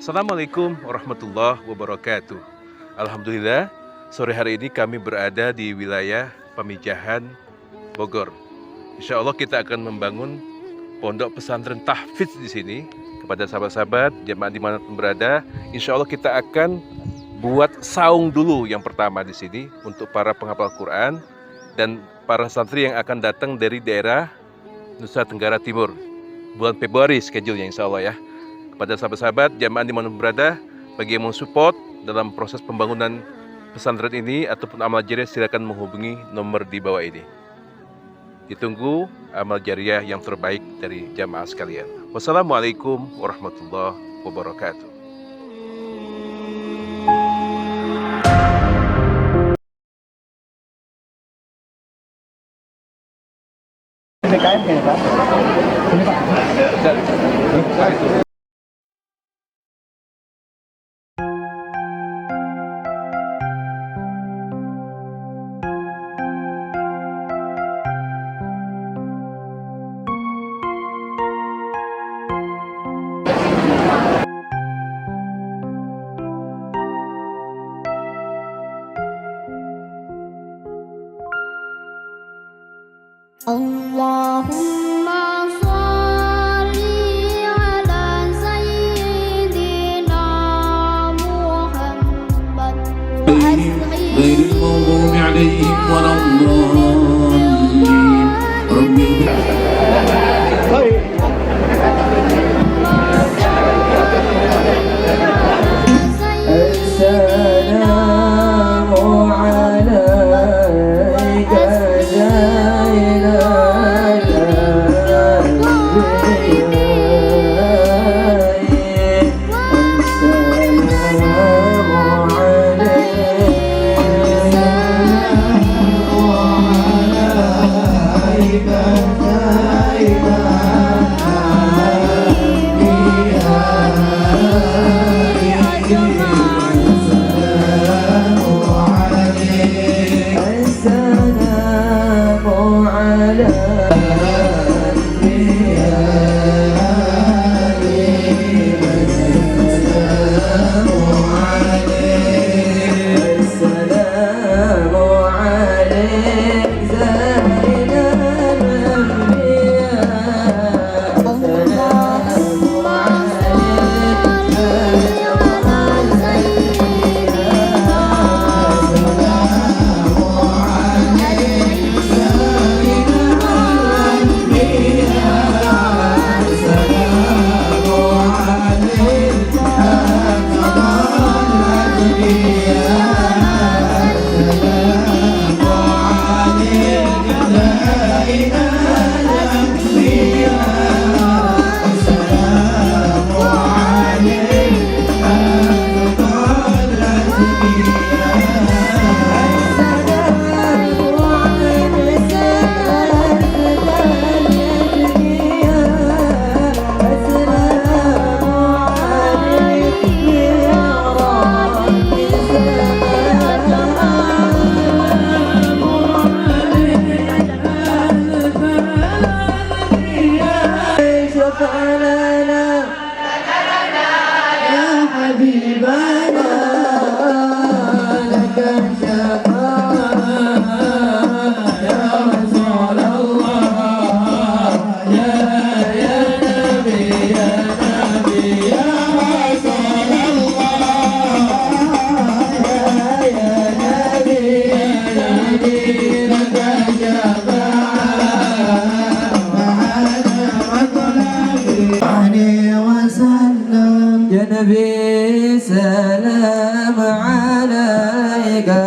Assalamualaikum warahmatullahi wabarakatuh. Alhamdulillah, sore hari ini kami berada di wilayah Pamijahan, Bogor. Insya Allah kita akan membangun pondok pesantren tahfidz di sini. Kepada sahabat-sahabat jemaah dimanapun berada, insya Allah kita akan buat saung dulu yang pertama di sini untuk para penghafal Quran dan para santri yang akan datang dari daerah Nusa Tenggara Timur. Bulan Februari schedule-nya insya Allah ya. Pada sahabat-sahabat jamaah dimanapun berada, bagi yang mau support dalam proses pembangunan pesantren ini ataupun amal jariah, silakan menghubungi nomor di bawah ini. Ditunggu amal jariah yang terbaik dari jamaah sekalian. Wassalamualaikum warahmatullahi wabarakatuh. PKM ya Pak? Ini Pak. Allahumma sholli ala sayyidina Muhammad ghairil maghdubi 'alaihim waladdallin. Ya Nabi salam alaika,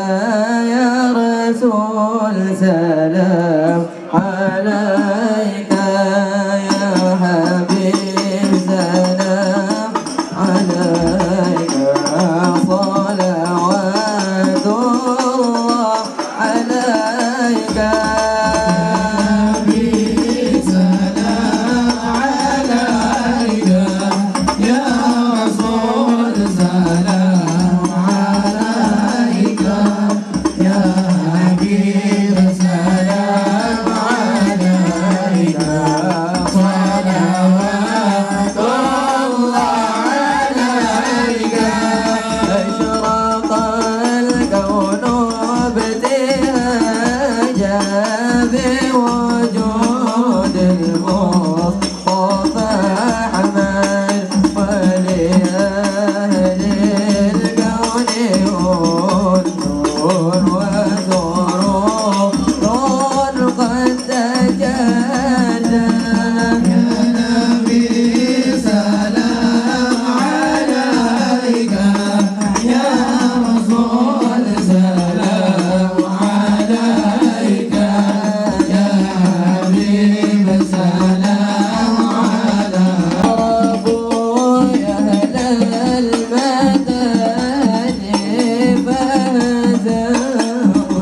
ya Rasul salam alaika, ya Habib salam alaika, salawatullah alaika. Ya Habib salam نور وسرور قد تجلى يا نبي سلام عليك يا رسول سلام عليك يا حبيب سلام عليك ربو يا أهل المدن فازوا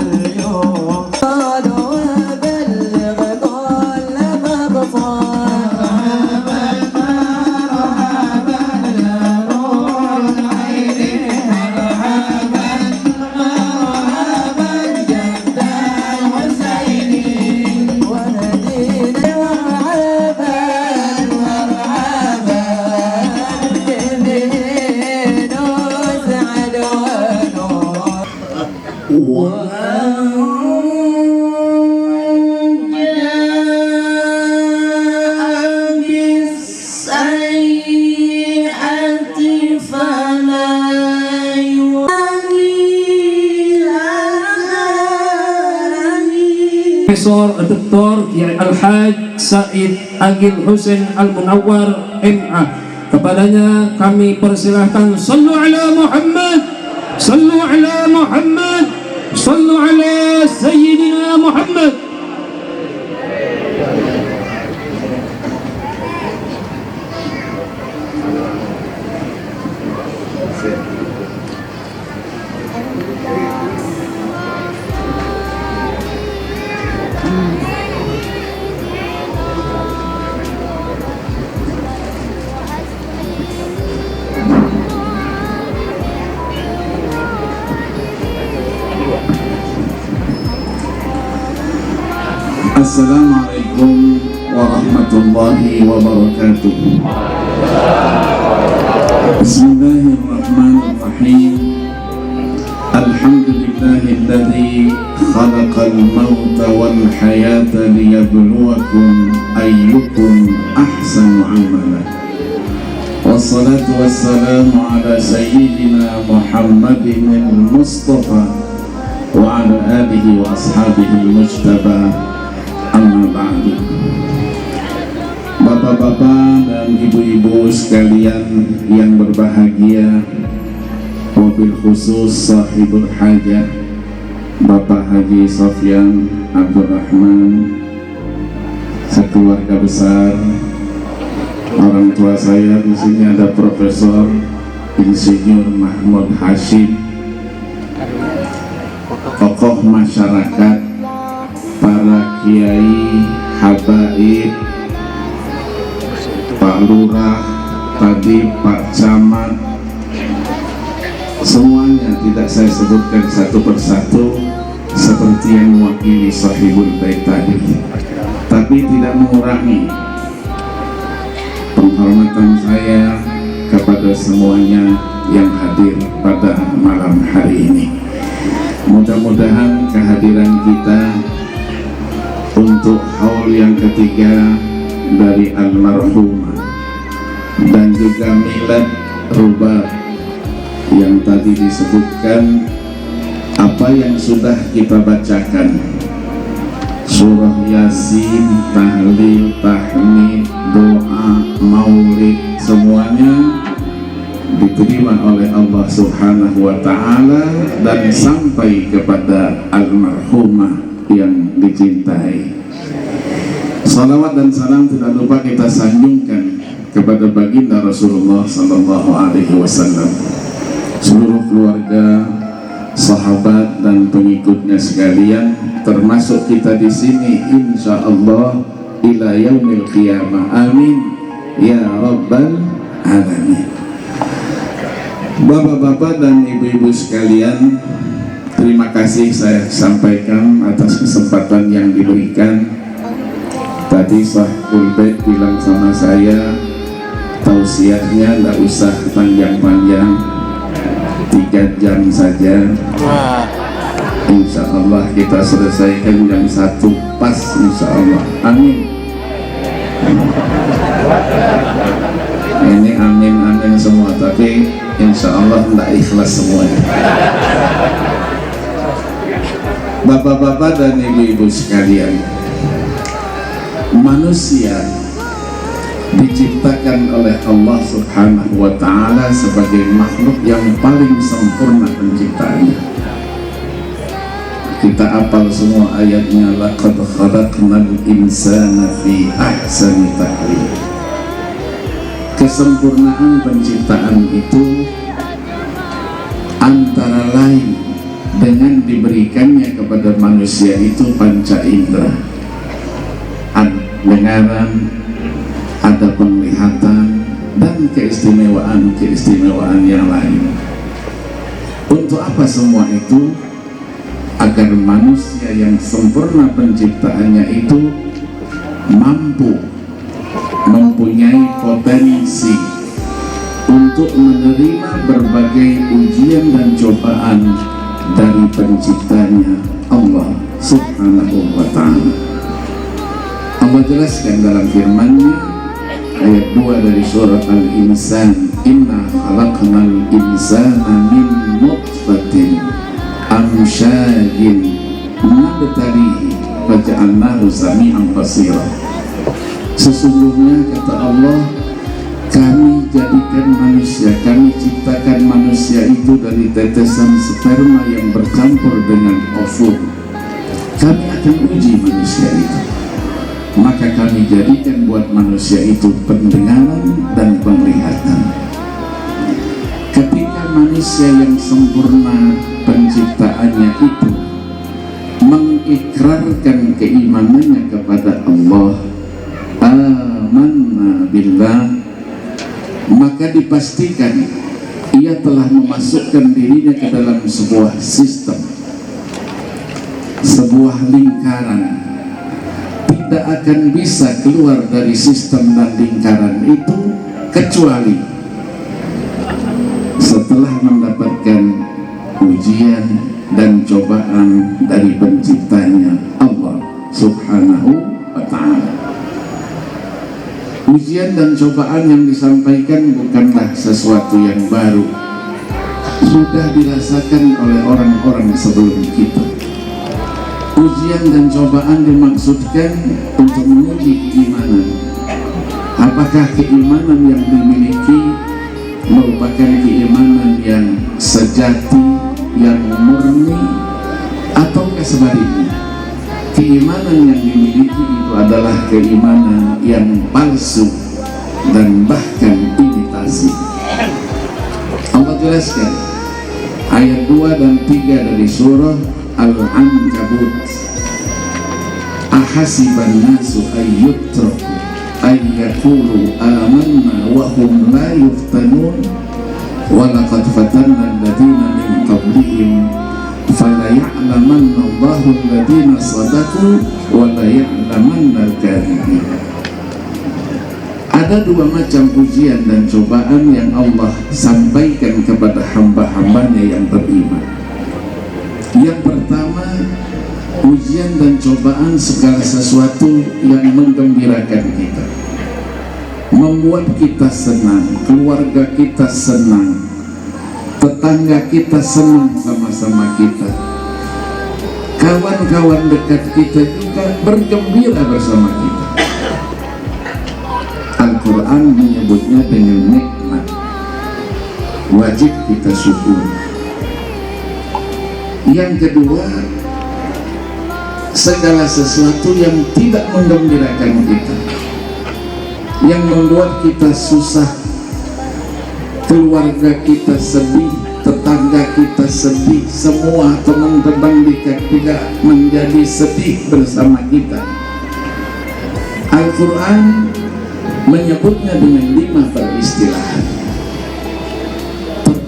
اليوم قالوا وبلغ كل مقصد Profesor Dr. Kiai Al-Haj Said Agil Husain Al-Munawwar MA. Kepadanya kami persilahkan. Sallu ala Muhammad, sallu ala Muhammad, sallu ala Sayyidina Muhammad. Assalamualaikum warahmatullahi wabarakatuh. Bismillahirrahmanirrahim. Alhamdulillahilladzi khalaqal mauta wal hayata liyabluwakum ayyukum ahsanu amala. Wassalatu wassalamu ala sayyidina Muhammadin al-Mustafa wa ala alihi wa ashabihi al-mujtaba. Amma ba'du. Bapak-bapak dan ibu-ibu sekalian yang berbahagia, wabil khusus sahibul hajah Bapak Haji Sofyan Abdurrahman, sekeluarga besar, orang tua saya di sini ada Profesor Insinyur Mahmud Hashim, tokoh masyarakat, para kiai, habaib, Pak Lurah, tadi Pak Camat, semuanya tidak saya sebutkan satu persatu seperti yang mewakili sahibul bait tadi, tapi tidak mengurangi penghormatan saya kepada semuanya yang hadir pada malam hari ini. Mudah-mudahan kehadiran kita untuk haul yang ketiga dari almarhumah dan juga milad rubah yang tadi disebutkan, apa yang sudah kita bacakan, surah Yasin, tahlil, tahmid, doa, maulid, semuanya diterima oleh Allah Subhanahu wa Ta'ala dan sampai kepada almarhumah yang dicintai. Salawat dan salam tidak lupa kita sanjungkan kepada baginda Rasulullah Sallallahu Alaihi Wasallam, seluruh keluarga, sahabat dan pengikutnya sekalian, termasuk kita di sini, insya Allah ila yaumil qiyamah. Amin ya rabbal alamin. Bapak-bapak dan ibu-ibu sekalian, terima kasih saya sampaikan atas kesempatan yang diberikan. Tadi Sahibul Bait bilang sama saya, tausiahnya nggak usah panjang-panjang, 3 jam saja. Insya Allah kita selesaikan jam 1 pas, insya Allah. Amin. Ini amin-amin semua, tapi insya Allah tidak ikhlas semuanya. Bapak-bapak dan ibu-ibu sekalian, manusia diciptakan oleh Allah Subhanahu wa Ta'ala sebagai makhluk yang paling sempurna penciptaannya. Kita apal semua ayatnya, laqad khalaqnal insana fi ahsani taqwim. Kesempurnaan penciptaan itu antara lain dengan diberikannya kepada manusia itu panca indera, pendengaran, ada penglihatan, dan keistimewaan-keistimewaan yang lain. Untuk apa semua itu? Agar manusia yang sempurna penciptaannya itu mempunyai potensi untuk menerima berbagai ujian dan cobaan dari penciptanya, Allah Subhanahu wa Ta'ala. Allah jelaskan dalam firman-Nya ayat 2 dari surat Al-Insan, inna khalaqnal insana min nutfatin amsyajin nabtalihi faja'alnahu sami'an basira. Sesungguhnya kata Allah, kami jadikan manusia, kami ciptakan manusia itu dari tetesan sperma yang bercampur dengan ovum. Kami akan uji manusia itu, maka kami jadikan buat manusia itu pendengaran dan penglihatan. Ketika manusia yang sempurna penciptaannya itu mengikrarkan keimanannya kepada Allah, amanna billah, maka dipastikan ia telah memasukkan dirinya ke dalam sebuah sistem, sebuah lingkaran. Tidak akan bisa keluar dari sistem dan lingkaran itu kecuali setelah mendapatkan ujian dan cobaan dari penciptanya, Allah Subhanahu wa Ta'ala. Ujian dan cobaan yang disampaikan bukanlah sesuatu yang baru, sudah dirasakan oleh orang-orang sebelum kita. Ujian dan cobaan dimaksudkan untuk menguji keimanan. Apakah keimanan yang dimiliki merupakan keimanan yang sejati, yang murni, ataukah sebaliknya keimanan yang dimiliki itu adalah keimanan yang palsu dan bahkan imitasi. Allah jelaskan ayat 2 dan 3 dari surah Al-Ankabut, ahasiban nasu ayyutraku ayyakulu amanna wa hum la yuftanun walaqad fatanna alladhina min qablihim falaya'lamanna Allahu alladhina sadaqu wa laya'lamanna al-kadhibin. Ada dua macam ujian dan cobaan yang Allah sampaikan kepada hamba-hambanya yang beriman. Yang pertama, ujian dan cobaan segala sesuatu yang menggembirakan kita, membuat kita senang, keluarga kita senang, tetangga kita senang sama-sama kita, kawan-kawan dekat kita juga bergembira bersama kita. Al-Quran menyebutnya dengan nikmat, wajib kita syukur. Yang kedua, segala sesuatu yang tidak menggembirakan kita, yang membuat kita susah, keluarga kita sedih, tetangga kita sedih, semua teman-teman dekat tidak menjadi sedih bersama kita. Al-Quran menyebutnya dengan 5 peristilahan.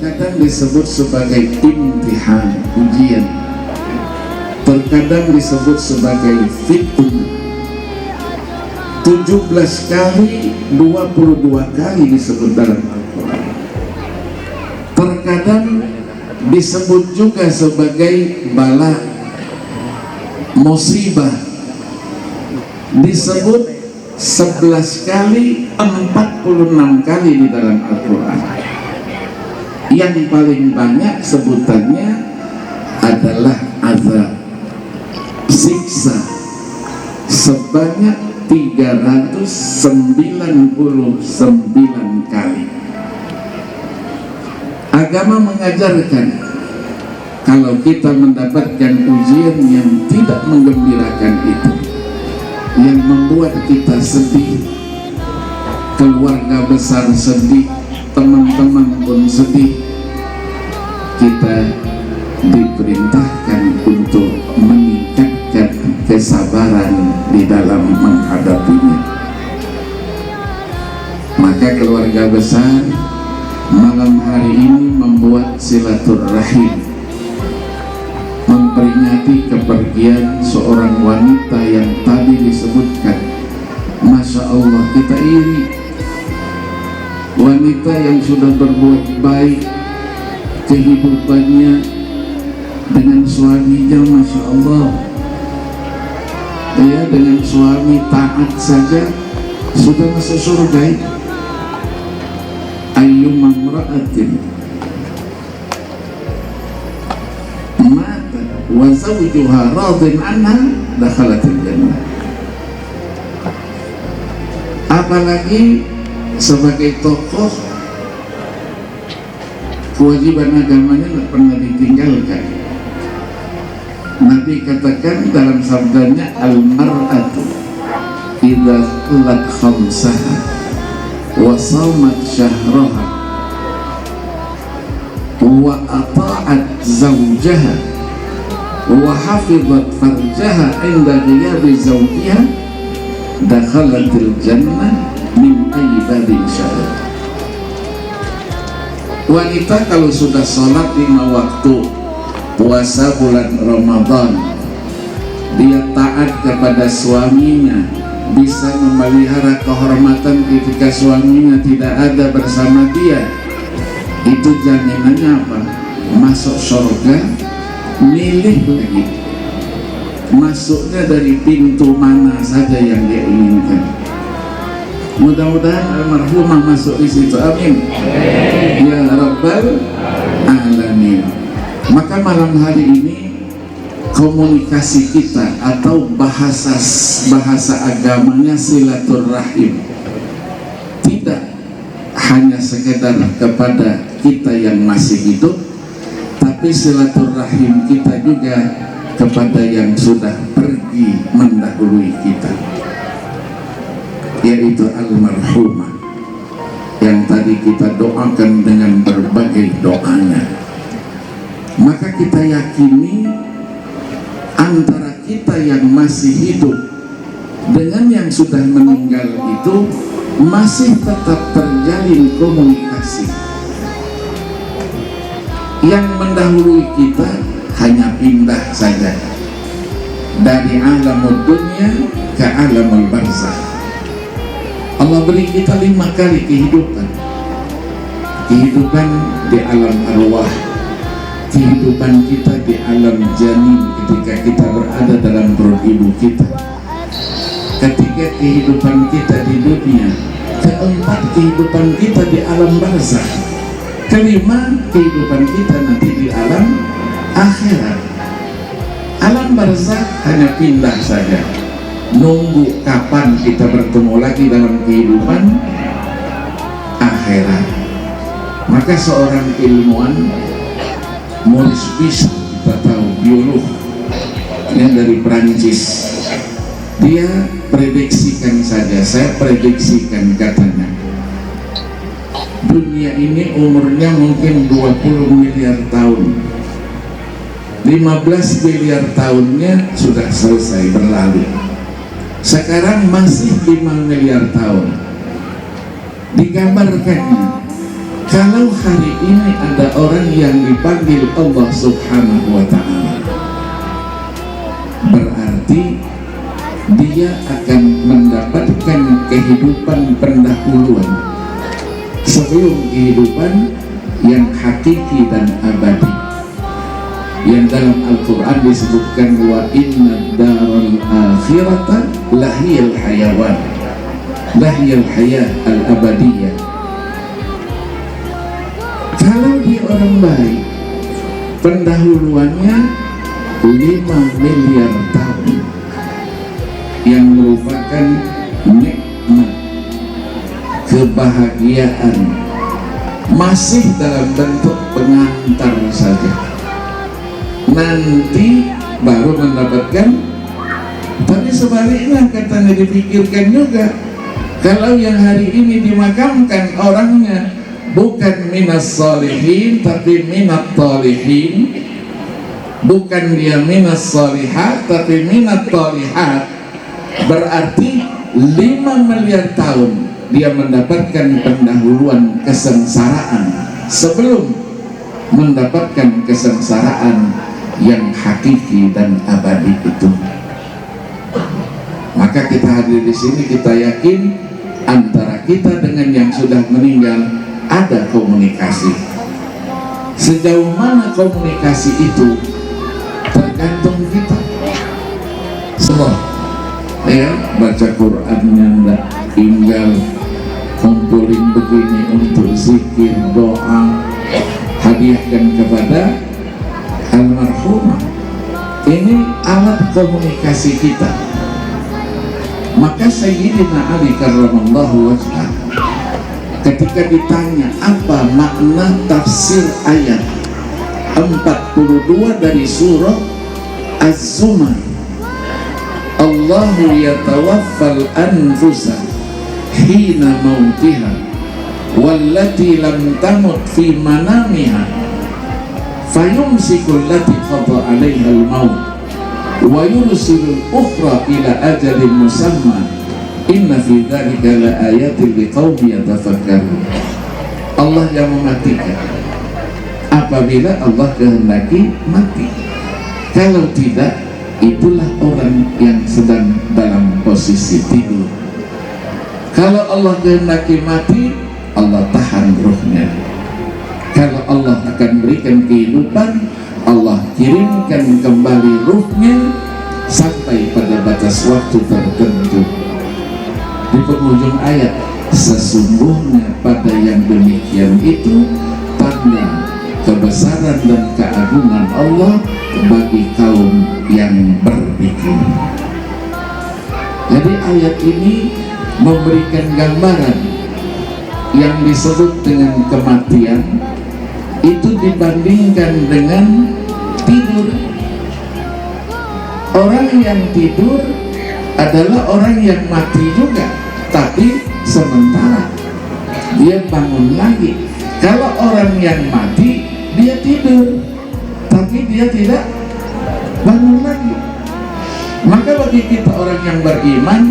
Terkadang disebut sebagai imtihan, ujian. Terkadang disebut sebagai fitnah. 17 kali, 22 kali disebut dalam Al-Quran. Terkadang disebut juga sebagai bala, musibah. Disebut 11 kali, 46 kali di dalam Al-Quran. yang paling banyak sebutannya adalah azab, siksa, sebanyak 399 kali. Agama mengajarkan kalau kita mendapatkan ujian yang tidak menggembirakan itu, yang membuat kita sedih, keluarga besar sedih, teman-teman pun sedih, kita diperintahkan untuk meningkatkan kesabaran di dalam menghadapinya. Maka keluarga besar malam hari ini membuat silaturahim, memperingati kepergian seorang wanita yang tadi disebutkan. Masya Allah, kita iri. Wanita yang sudah berbuat baik kehidupannya dengan suaminya, Masya Allah, ya, dengan suami taat saja sudah masuk surga. Ayyuma imra'atin matat wa zawjuha radin anha dakhalatil jannah. Apalagi sebagai tokoh, kewajiban agamanya tidak pernah ditinggalkan. Nabi katakan dalam sabdanya, al-mar'atu idza lat khamsaha wa shamat syahraha wa ata'at zawjaha wa hafizat farjaha inda ghiyabi zawjiha dakhalatil jannah min aibadin syarat. Wanita kalau sudah sholat 5 waktu, puasa bulan Ramadan, dia taat kepada suaminya, bisa memelihara kehormatan ketika suaminya tidak ada bersama dia, itu jaminannya apa? Masuk surga. Milih lagi masuknya dari pintu mana saja yang dia inginkan. Mudah-mudahan almarhumah masuk di situ, amin ya rabbal alamin. Maka malam hari ini komunikasi kita atau bahasa agamanya silaturahim, tidak hanya sekedar kepada kita yang masih hidup, tapi silaturahim kita juga kepada yang sudah pergi mendahului kita, yaitu almarhumah yang tadi kita doakan dengan berbagai doanya. Maka kita yakini antara kita yang masih hidup dengan yang sudah meninggal itu masih tetap terjalin komunikasi. Yang mendahului kita hanya pindah saja dari alam dunia ke alam barzakh. Allah beri kita 5 kali kehidupan. Kehidupan di alam arwah, kehidupan kita di alam janin ketika kita berada dalam perut ibu kita, ketiga kehidupan kita di dunia, keempat kehidupan kita di alam barzakh, kelima kehidupan kita nanti di alam akhirat. Alam barzakh hanya pindah saja, nunggu kapan kita bertemu lagi dalam kehidupan akhirat. Maka seorang ilmuwan, Maurice Bucaille, kita tahu, biolog yang dari Perancis, dia prediksikan saja, saya prediksikan katanya, dunia ini umurnya mungkin 20 miliar tahun, 15 miliar tahunnya sudah selesai berlalu. Sekarang masih 5 miliar tahun. Digambarkannya, kalau hari ini ada orang yang dipanggil Allah Subhanahu wa Ta'ala, berarti dia akan mendapatkan kehidupan pendahuluan sebelum kehidupan yang hakiki dan abadi, yang dalam Al-Quran disebutkan wa inna daral akhirata lahiyal hayawan, lahiyal hayat al-abadiyah. Kalau dia orang baik, pendahuluannya 5 miliar tahun, yang merupakan nikmat kebahagiaan, masih dalam bentuk pengantar saja. Nanti baru mendapatkan. Tapi sebaliknya katanya dipikirkan juga, kalau yang hari ini dimakamkan orangnya bukan minas salihin tapi minat talihin, bukan dia minas salihat tapi minat talihat, berarti 5 miliar tahun dia mendapatkan pendahuluan kesengsaraan sebelum mendapatkan kesengsaraan yang hakiki dan abadi itu. Maka kita hadir di sini, kita yakin antara kita dengan yang sudah meninggal ada komunikasi. Sejauh mana komunikasi itu tergantung kita semua. Ya, baca Qur'annya enggak, tinggal kumpulin begini untuk zikir, doa, hadiahkan kepada almarhumah. Ini alat komunikasi kita. Maka Sayyidina Ali karramallahu wajhah ketika ditanya apa makna tafsir ayat 42 dari surah Az-Zumar, Allahu yatawaffal anfusa hina mautiha wallati lam tamut fi manamiha fayumsiku allati qada 'alaiha al-maut wa yursilul ukhra ila ajalin musamma inna fi dzalika la ayatin liqaumin yatafakkarun. Allah yang mematikan apabila Allah kehendaki mati. Kalau tidak, itulah orang yang sedang dalam posisi tidur. Kalau Allah kehendaki mati, Allah tahan ruhnya. Kalau Allah akan berikan kehidupan, Allah kirimkan kembali ruhnya sampai pada batas waktu tertentu. Di penghujung ayat, sesungguhnya pada yang demikian itu tanda kebesaran dan keagungan Allah bagi kaum yang berpikir. Jadi ayat ini memberikan gambaran yang disebut dengan kematian itu dibandingkan dengan tidur. Orang yang tidur adalah orang yang mati juga, tapi sementara dia bangun lagi. Kalau orang yang mati, dia tidur tapi dia tidak bangun lagi. Maka bagi kita orang yang beriman,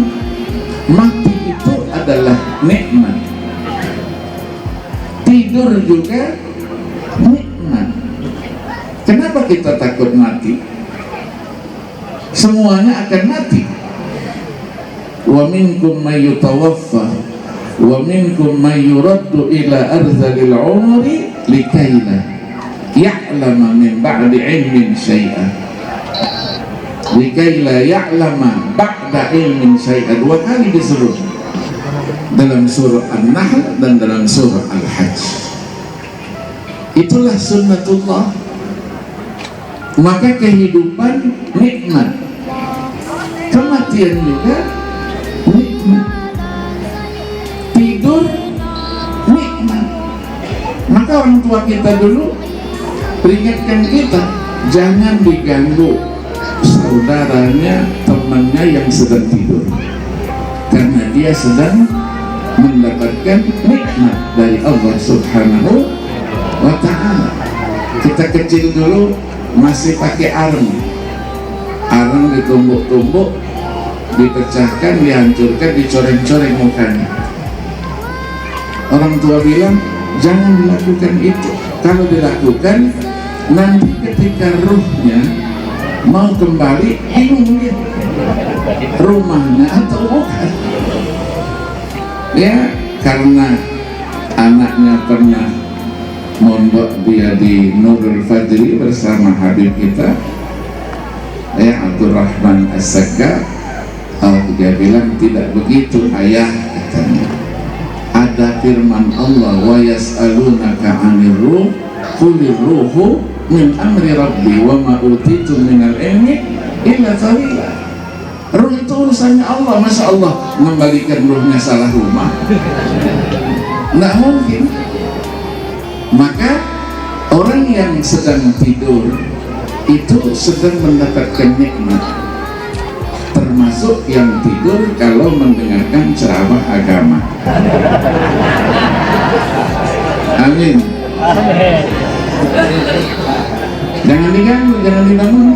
mati itu adalah nikmat, tidur juga nikmat. Kenapa kita takut mati? Semuanya akan mati. Wa minkum may yutawaffa wa minkum may yuraddu ila arzalil umri likaila ya'lama min ba'di ilmin syai'an. Likaila ya'lama ba'da ilmin syai'an. 2 kali disebut dalam surah An-Nahl dan dalam surah Al-Hajj. Itulah sunnatullah. Maka kehidupan nikmat, kematian juga nikmat, tidur nikmat. Maka orang tua kita dulu peringatkan kita, jangan diganggu saudaranya, temannya yang sedang tidur, karena dia sedang mendapatkan nikmat dari Allah Subhanahu wa ta'ala. Kita kecil dulu masih pakai arang ditumbuk-tumbuk, dipecahkan, dihancurkan, dicoreng-coreng mukanya. Orang tua bilang jangan dilakukan itu. Kalau dilakukan, nanti ketika ruhnya mau kembali, bingung dia rumahnya atau bukan. Ya, karena anaknya pernah mondok dia di Nurul Fajri bersama Habib kita, ya Abdurrahman As-Saggar. Dia bilang tidak begitu ayah, katanya. ada firman Allah, wa yas'alunaka 'anir ruh qulir ruhu min amri rabbi wa ma utitu minal ilmi illa qalila. Ruh itu urusannya Allah. Masa Allah mengembalikan ruhnya salah rumah? Nggak mungkin. Maka orang yang sedang tidur itu sedang mendapatkan nikmat, termasuk yang tidur kalau mendengarkan ceramah agama. Amin. Jangan diganggu, jangan dibangun.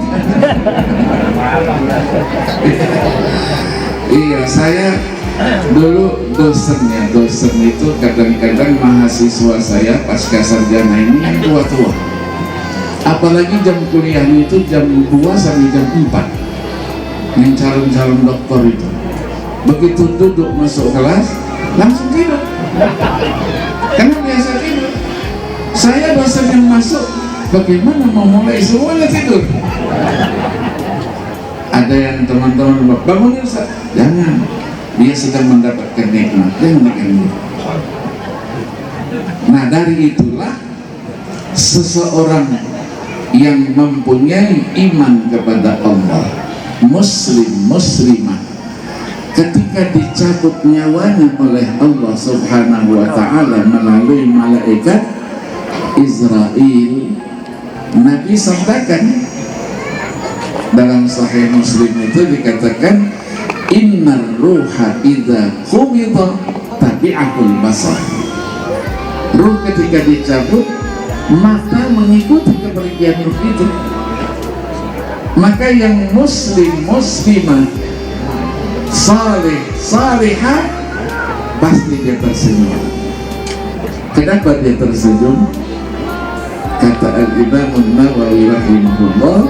Iya, saya dulu dosen itu kadang-kadang mahasiswa saya pasca sarjana ini yang tua-tua. Apalagi jam kuliahnya itu jam 2 sampai jam 4. Yang calon-calon doktor itu. Begitu duduk masuk kelas, langsung tidur. Karena biasa tidur. Saya dosen yang masuk, bagaimana mau mulai semuanya tidur? Ada yang teman-teman bangun Ustaz, jangan, dia sedang mendapatkan nikmat, jangan diganggu. Nah, dari itulah seseorang yang mempunyai iman kepada Allah, muslim muslimah, ketika dicabut nyawanya oleh Allah Subhanahu wa ta'ala melalui malaikat Israel, Nabi sampaikan dalam Sahih Muslim itu dikatakan innar ruha idza qubida tabi'ahul basar. Ruh ketika dicabut, mata mengikuti kepergian ruh itu. Maka yang muslim muslimah, salih salihah, pasti dia tersenyum. Kenapa dia tersenyum? Kata Al-Imam An-Nawawi rahimahullah,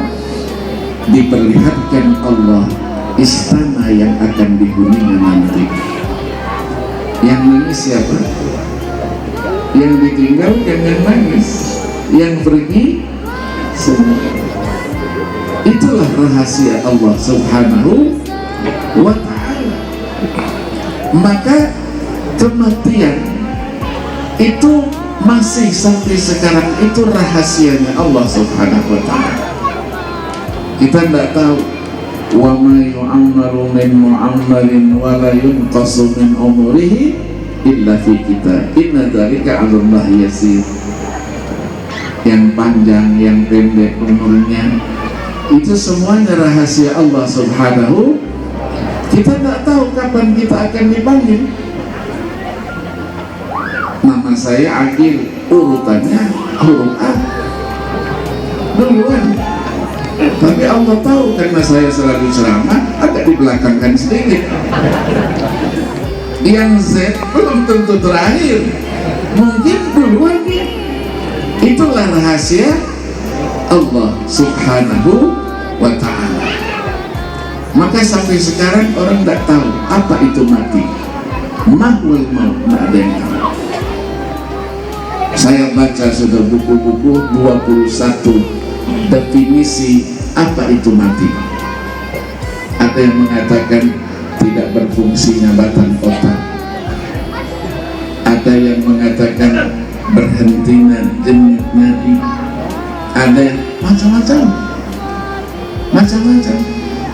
diperlihatkan Allah istana yang akan dihuninya nanti. Yang nangis siapa? Yang ditinggal jangan nangis, yang pergi semua. Itulah rahasia Allah Subhanahu wa ta'ala. Maka kematian itu masih sampai sekarang itu rahasianya Allah Subhanahu wa ta'ala. Kita tidak tahu wa ma yu'ammaru min mu'ammarin wa la yunqasu min umurihi illa fi kitab inna dzalika 'ala Allah yasir. Yang panjang, yang pendek umurnya, itu semuanya rahasia Allah Subhanahu. Kita tidak tahu kapan kita akan dipanggil. Nama saya Agil, urutannya huruf A duluan. Tapi Allah tahu karena saya selalu ceramah agak dibelakangkan sedikit. Yang Z belum tentu terakhir, mungkin duluan dia. Itulah rahasia Allah Subhanahu wa ta'ala. Maka sampai sekarang orang tidak tahu apa itu mati. Mahwal maut, tidak ada yang tahu. Saya baca sudah buku-buku 21 definisi apa itu mati. Ada yang mengatakan tidak berfungsinya batang otak, ada yang mengatakan berhentinya denyut nadi, ada yang macam-macam.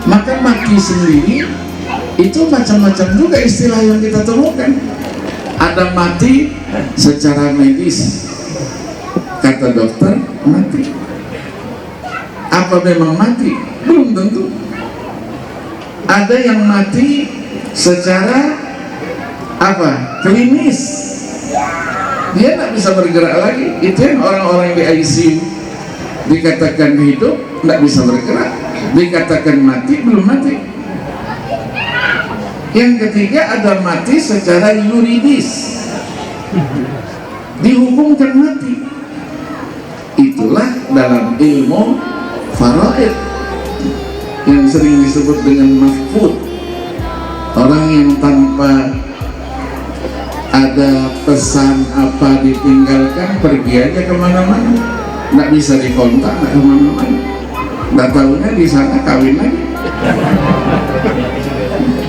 Maka mati sendiri itu macam-macam juga istilah yang kita temukan. Ada mati secara medis, kata dokter mati. Apa memang mati? Belum tentu. Ada yang mati secara apa? Klinis. Dia tidak bisa bergerak lagi. Itu yang orang-orang di ICU dikatakan hidup, tidak bisa bergerak. Dikatakan mati, belum mati. Yang ketiga ada mati secara yuridis, dihukumkan mati. Itulah dalam ilmu faraid yang sering disebut dengan mafqud. Orang yang tanpa ada pesan apa ditinggalkan, pergi aja kemana-mana, nggak bisa dikontak, nggak kemana-mana. Nggak tahunya di sana kawin lagi.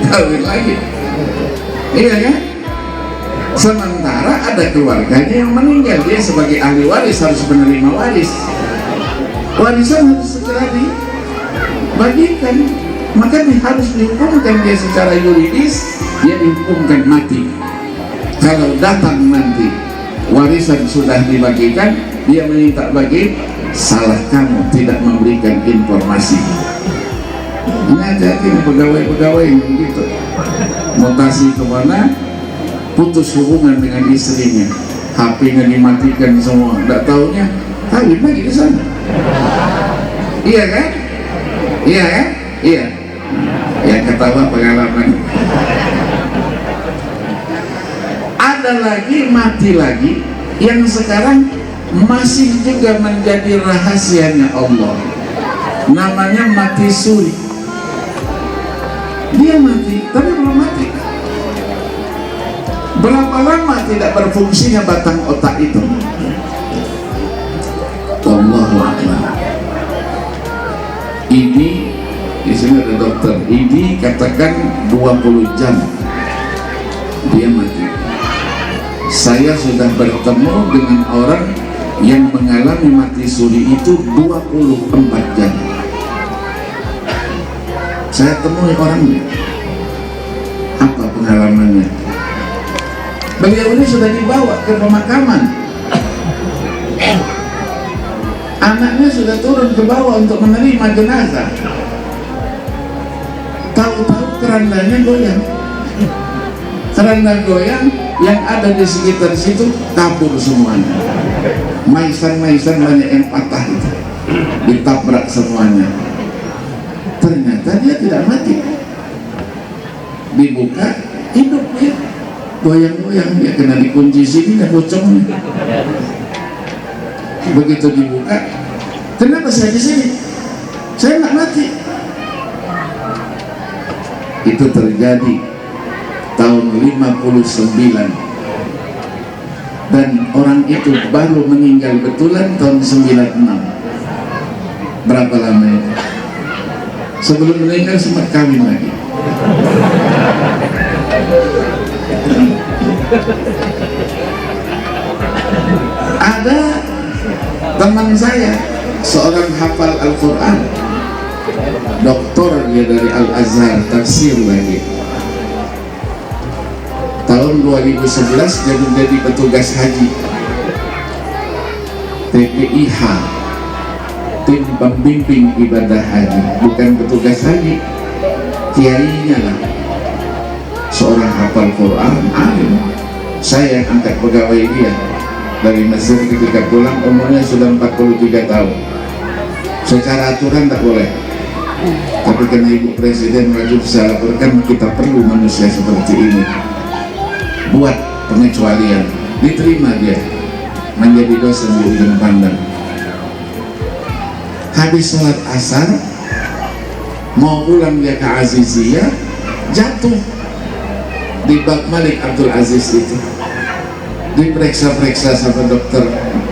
Kawin lagi, iya kan? Sementara ada keluarganya yang meninggal, dia sebagai ahli waris harus menerima waris. Warisan harus segera dibagikan, maka harus dihukumkan dia secara yuridis, dia dihukumkan mati. Kalau datang nanti warisan sudah dibagikan, dia minta bagi, salah kamu tidak memberikan informasi. Ini hati-hati pegawai-pegawai yang begitu, mutasi kemana, putus hubungan dengan istrinya, HP-nya dimatikan semua, tidak taunya kawin lagi di sana. Iya kan? Iya kan? Iya. Yang ketawa pengalaman. Ada lagi, mati lagi, yang sekarang masih juga menjadi rahasianya Allah. Namanya mati suri. Dia mati, tapi belum mati. Berapa lama tidak berfungsinya batang otak itu? Allahu Akbar. Ini di sini ada dokter. Ini katakan 20 jam dia mati. Saya sudah bertemu dengan orang yang mengalami mati suri itu 24 jam. Saya temui orangnya. Apa pengalamannya? Beliau ini sudah dibawa ke pemakaman. Anaknya sudah turun ke bawah untuk menerima jenazah. Tahu-tahu kerandanya goyang. Keranda goyang, yang ada di sekitar situ kabur semuanya. Maisan-maisan banyak yang patah itu, ditabrak semuanya. Ternyata dia tidak mati. Dibuka, hidup dia. Goyang-goyang, dia kena dikunci sini dan bocong. Begitu dibuka, kenapa saya di sini? Saya nggak mati. Itu terjadi tahun 59, dan orang itu baru meninggal betulan tahun 96. Berapa lama itu? Sebelum meninggal sempat kawin lagi. Ada teman saya, seorang hafal Al-Quran, doktor dia dari Al-Azhar, tafsir lagi. Tahun 2011 dia menjadi petugas haji TPIH, tim pembimbing ibadah haji, bukan petugas haji, kiainya lah, seorang hafal Quran, alim. Saya angkat pegawai dia dari Mesir, ketika pulang umurnya sudah 43 tahun. Secara aturan tak boleh, tapi karena Ibu Presiden wajib saya laporkan, kita perlu manusia seperti ini, buat pengecualian. Diterima dia menjadi dosen di ujung pandang. Habis sholat asar mau pulang dia ke Aziziyah, jatuh di bab Malik Abdul Aziz itu. Diperiksa-periksa sama dokter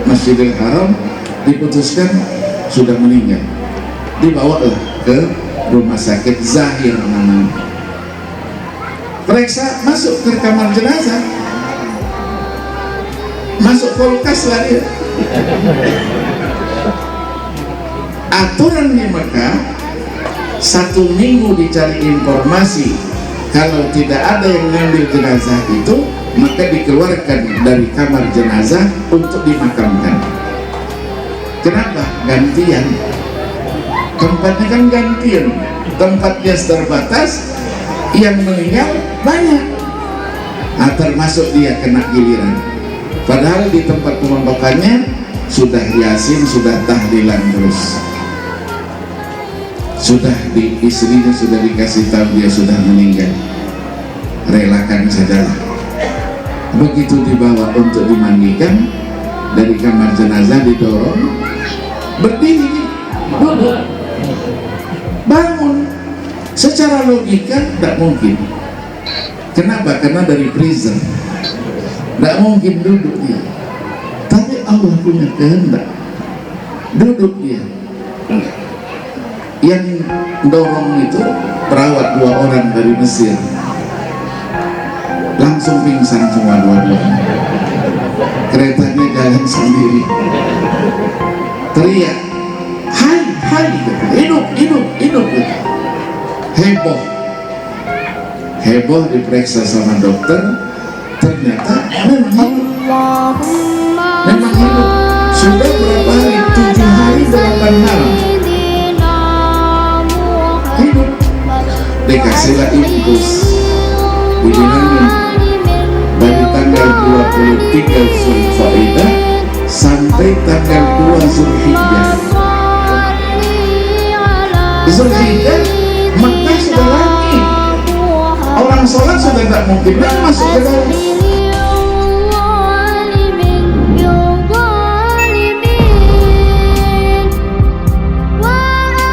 Masjidil Haram, diputuskan sudah meninggal. Dibawalah ke rumah sakit Zahir namanya. Periksa, masuk ke kamar jenazah, masuk kulkas lah dia. Aturan di Mekah 1 minggu dicari informasi, kalau tidak ada yang mengambil jenazah itu, maka dikeluarkan dari kamar jenazah untuk dimakamkan. Kenapa? Gantian. Tempatnya kan gantian, tempatnya terbatas, yang meninggal banyak. Nah, termasuk dia kena giliran. Padahal di tempat pemakamannya sudah yasin, sudah tahlilan terus. Sudah istrinya sudah dikasih tahu dia sudah meninggal. Relakan sajalah. Begitu dibawa untuk dimandikan, dari kamar jenazah didorong, berdiri, duduk, bangun. Secara logika tidak mungkin. Kenapa? Karena dari freezer tidak mungkin duduk dia. Tapi Allah punya kehendak, duduk dia. Yang dorong itu perawat 2 orang dari Mesir. Langsung langsung pingsan semua dua-duanya. Keretanya jalan sendiri, teriak, hai, hai, hidup, hidup, hidup. Heboh, heboh, diperiksa sama dokter, ternyata memang hidup. Sudah berapa hari? 7 hari 8 malam hidup. Dikasihlah infus, dibilangin dari tanggal 23 Zulqa'dah sampai tanggal 2 Zulhijjah. Zulhijjah Makkah sudah langit, orang sholat sudah tidak mungkin masuk ke dalam.